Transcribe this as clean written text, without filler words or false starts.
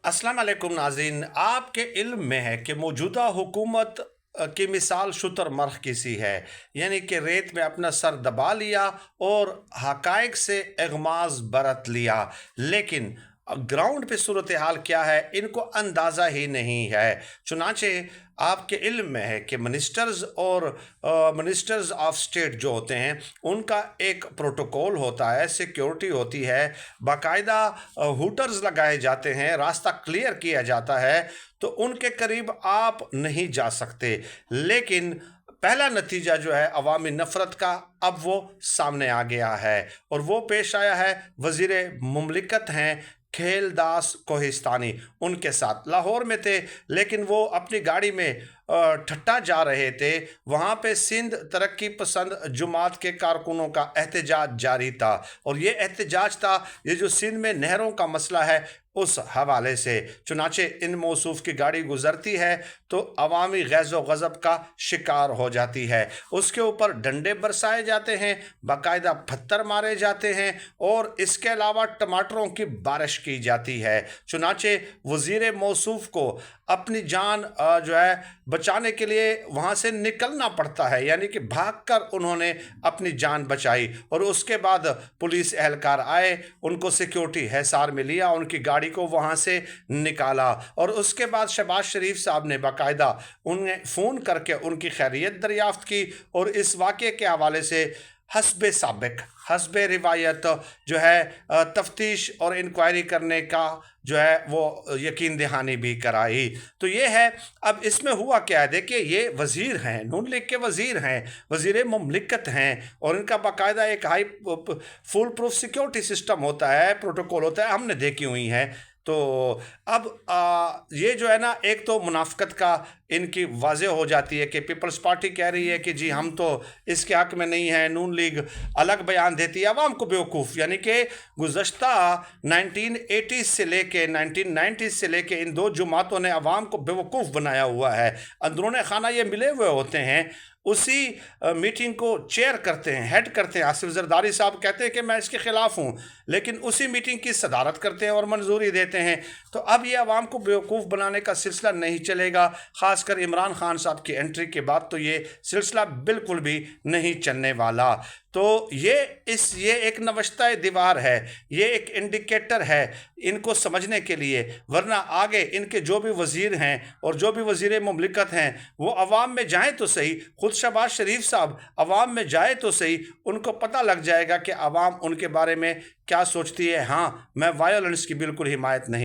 अस्सलाम वालेकुम नाज़रीन, आपके इल्म में है कि मौजूदा हुकूमत की मिसाल शुतर-मर्ग की सी है, यानी कि रेत में अपना सर दबा लिया और हक़ाइक़ से इग़माज़ बरत लिया। लेकिन ग्राउंड पे सूरत हाल क्या है, इनको अंदाज़ा ही नहीं है। चुनांचे आपके इल्म में है कि मिनिस्टर्स ऑफ स्टेट जो होते हैं, उनका एक प्रोटोकॉल होता है, सिक्योरिटी होती है, बाकायदा हूटर्स लगाए जाते हैं, रास्ता क्लियर किया जाता है, तो उनके करीब आप नहीं जा सकते। लेकिन पहला नतीजा जो है अवामी नफ़रत का, अब वो सामने आ गया है और वो पेश आया है वज़ीर मुमलिकत हैं खेलदास कोहिस्तानी, उनके साथ लाहौर में थे, लेकिन वो अपनी गाड़ी में ठट्टा जा रहे थे। वहाँ पे सिंध तरक्की पसंद जुमात के कारकुनों का एहतजाज जारी था और ये एहतजाज था, ये जो सिंध में नहरों का मसला है उस हवाले से। चुनाचे इन मौसूफ की गाड़ी गुजरती है तो अवामी गैज़ो गज़ब का शिकार हो जाती है, उसके ऊपर डंडे बरसाए जाते हैं, बाकायदा पत्थर मारे जाते हैं और इसके अलावा टमाटरों की बारिश की जाती है। चुनाचे वज़ीर मौसूफ को अपनी जान जो है बचाने के लिए वहाँ से निकलना पड़ता है, यानी कि भागकर उन्होंने अपनी जान बचाई और उसके बाद पुलिस एहलकार आए, उनको सिक्योरिटी हिसार में लिया, उनकी गाड़ी को वहाँ से निकाला और उसके बाद शहबाज शरीफ साहब ने बाकायदा उन्हें फ़ोन करके उनकी खैरियत दरियाफ्त की और इस वाक़े के हवाले से हस्बे साबिक हस्बे रिवायत जो है तफ्तीश और इंक्वायरी करने का जो है वो यकीन दहानी भी कराई। तो ये है, अब इसमें हुआ क्या है, देखिए ये वज़ीर हैं, नून लीग के वज़ीर हैं, वज़ीर मुमलिकत हैं और इनका बाकायदा एक high full proof security system होता है, प्रोटोकॉल होता है, हमने देखी हुई हैं। तो अब ये जो है ना, एक तो मुनाफ़िकत का इनकी वाज़ेह हो जाती है कि पीपल्स पार्टी कह रही है कि जी हम तो इसके हक़ में नहीं हैं, नून लीग अलग बयान देती है, अवाम को बेवकूफ़, यानी कि गुज़श्ता 1980 से लेके 1990 से लेके इन दो जमातों ने अवाम को बेवकूफ़ बनाया हुआ है। अंदरूनी खाना ये मिले हुए होते हैं, उसी मीटिंग को चेयर करते हैं, हेड करते हैं। आसिफ जरदारी साहब कहते हैं कि मैं इसके ख़िलाफ़ हूँ, लेकिन उसी मीटिंग की सदारत करते हैं और मंजूरी देते हैं। तो अब ये अवाम को बेवकूफ़ बनाने का सिलसिला नहीं चलेगा, ख़ासकर इमरान खान साहब की एंट्री के बाद तो ये सिलसिला बिल्कुल भी नहीं चलने वाला। तो ये एक नवश्ता दीवार है, ये एक इंडिकेटर है इनको समझने के लिए, वरना आगे इनके जो भी वज़ीर हैं और जो भी वज़ीर मुमलिकत हैं वो अवाम में जाएँ तो सही, खुद शहबाज शरीफ साहब अवाम में जाए तो सही, उनको पता लग जाएगा कि अवाम उनके बारे में क्या सोचती है। हाँ, मैं वायलेंस की बिल्कुल हिमायत नहीं